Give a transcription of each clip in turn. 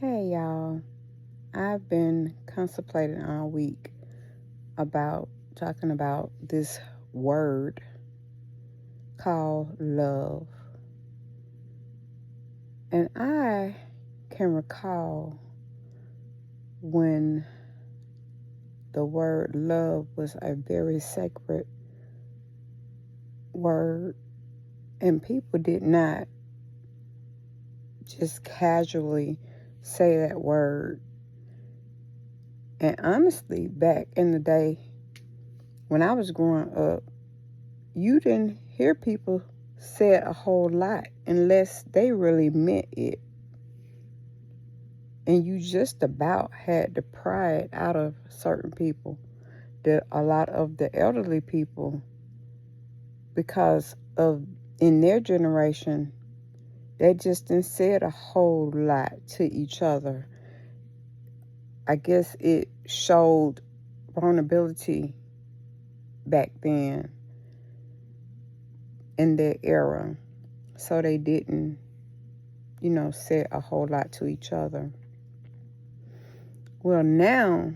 Hey y'all, I've been contemplating all week about talking about this word called love. And I can recall when the word love was a very sacred word, and people did not just casually say that word. And honestly, back in the day when I was growing up, you didn't hear people say it a whole lot unless they really meant it. And you just about had to pry it out of certain people, a lot of the elderly people, because of in their generation, they just didn't say it a whole lot to each other. I guess it showed vulnerability back then in their era. So they didn't, say a whole lot to each other. Well, now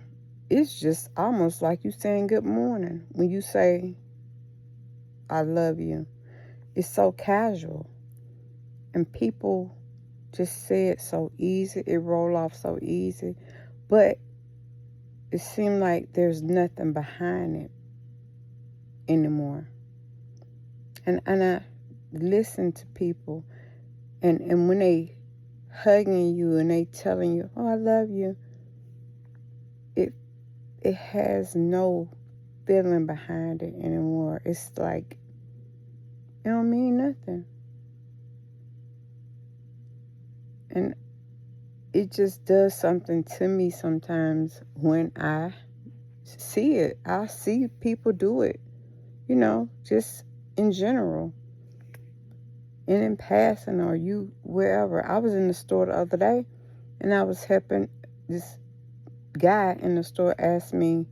it's just almost like you saying good morning when you say, I love you. It's so casual. And people just say it so easy. It roll off so easy. But it seems like there's nothing behind it anymore. And I listen to people, and when they hugging you and they telling you, oh, I love you, it has no feeling behind it anymore. It's like it don't mean nothing. And it just does something to me sometimes when I see it. I see people do it, just in general. And in passing or you wherever. I was in the store the other day and I was helping this guy in the store ask me,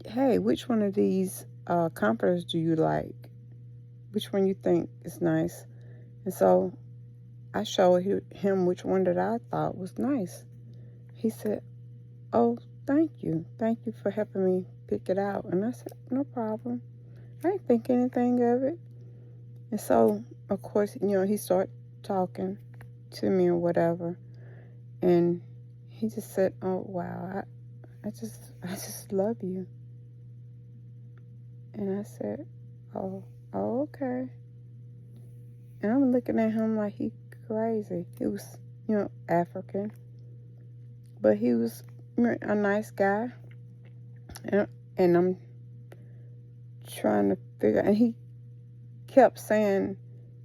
hey, which one of these comforters do you like? Which one you think is nice? And so I showed him which one that I thought was nice. He said, oh, thank you. Thank you for helping me pick it out. And I said, no problem. I didn't think anything of it. And so, of course, he started talking to me or whatever. And he just said, oh, wow, I just love you. And I said, oh, okay. And I'm looking at him like he crazy. He was, African. But he was a nice guy. And I'm trying to figure, and he kept saying,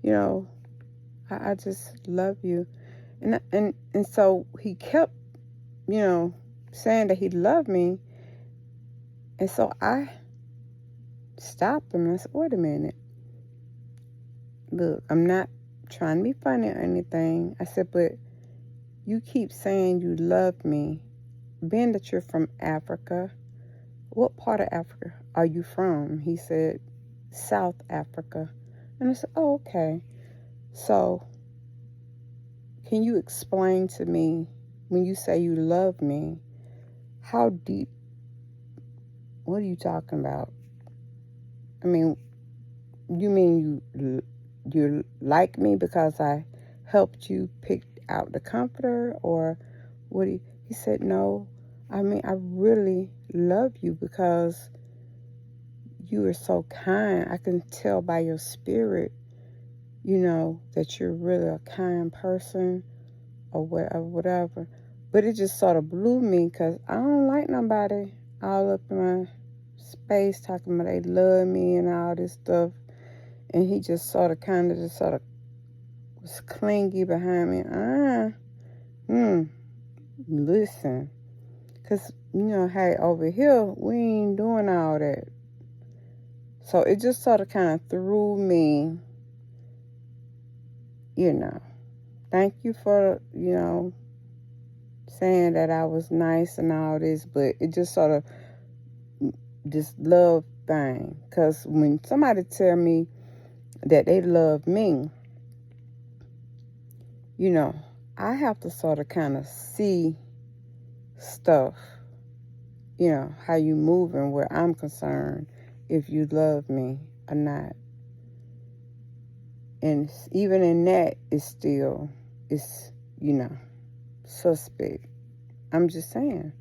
I just love you. And so he kept, saying that he loved me. And so I stopped him and I said, wait a minute. Look, I'm not trying to be funny or anything. I said, but you keep saying you love me. Being that you're from Africa, what part of Africa are you from? He said, South Africa. And I said, oh, okay. So can you explain to me, when you say you love me, how deep, what are you talking about? I mean, you mean you like me because I helped you pick out the comforter, or what? He said, no, I mean, I really love you because you are so kind. I can tell by your spirit, that you're really a kind person or whatever. But it just sort of blew me because I don't like nobody all up in my space talking about they love me and all this stuff. And he just sort of was clingy behind me. Listen. Because, hey, over here, we ain't doing all that. So it just sort of kind of threw me, Thank you for, saying that I was nice and all this, but it just sort of, this love thing. Because when somebody tell me that they love me, I have to sort of kind of see stuff, how you moving where I'm concerned, if you love me or not. And even in that, it's suspect. I'm just saying.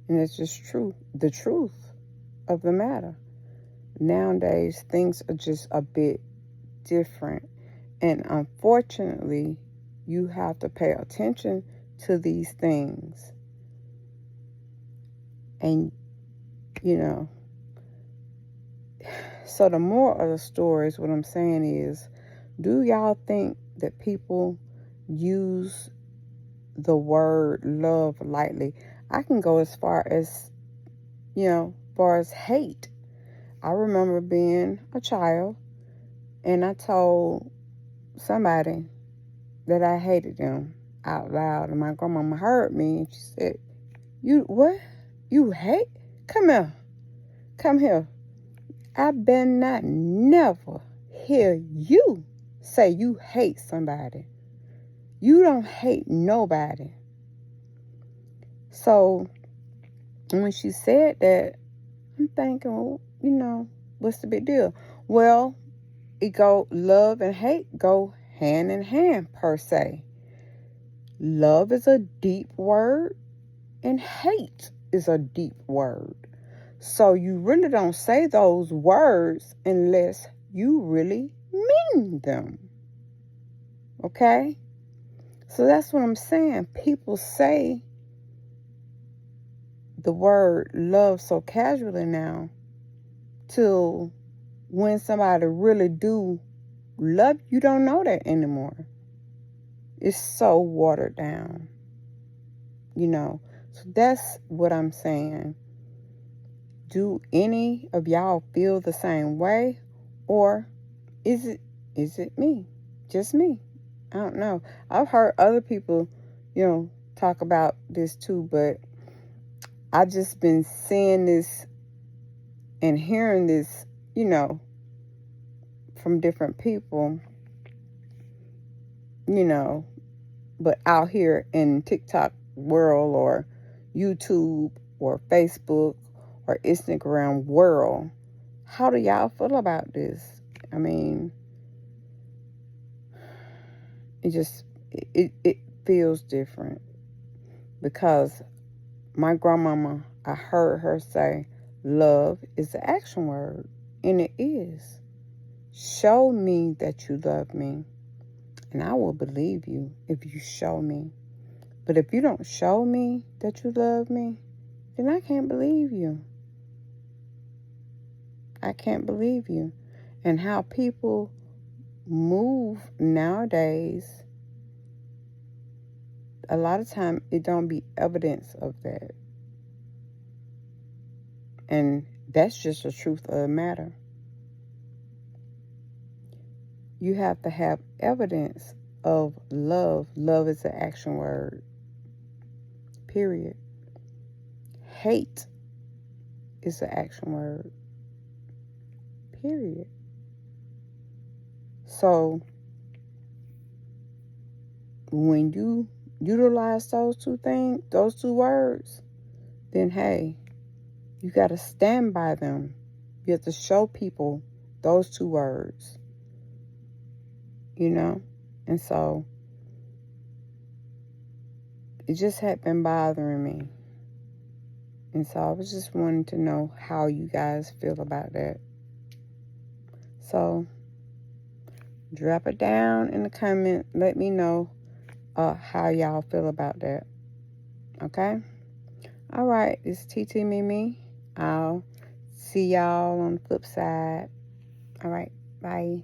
And it's just true. The truth of the matter. Nowadays, things are just a bit different. And unfortunately, you have to pay attention to these things. And, so the moral of the story is, what I'm saying is, do y'all think that people use the word love lightly? I can go as far as hate. I remember being a child and I told somebody that I hated them out loud, and my grandmama heard me and she said, "You what? You hate? Come here. Come here. I better not never hear you say you hate somebody. You don't hate nobody." So when she said that, I'm thinking, well, what's the big deal? Well, love and hate go hand in hand, per se. Love is a deep word and hate is a deep word. So you really don't say those words unless you really mean them. Okay? So that's what I'm saying. People say the word love so casually now, till when somebody really do love, you don't know that anymore. It's so watered down. So that's what I'm saying. Do any of y'all feel the same way? Or is it me? Just me? I don't know. I've heard other people, talk about this too, but I just been seeing this and hearing this, from different people, but out here in TikTok world or YouTube or Facebook or Instagram world, how do y'all feel about this? I mean, it feels different, because my grandmama, I heard her say, love is the action word, and it is. Show me that you love me, and I will believe you if you show me. But if you don't show me that you love me, then I can't believe you. I can't believe you. And how people move nowadays, a lot of time it don't be evidence of that. And that's just the truth of the matter. You have to have evidence of love. Love is an action word. Period. Hate is an action word. Period. So when you utilize those two words, then hey, you got to stand by them. You have to show people those two words. And so it just had been bothering me. And so I was just wanting to know how you guys feel about that. So drop it down in the comment. Let me know how y'all feel about that. Okay? All right. This is TT Mimi. I'll see y'all on the flip side. All right. Bye.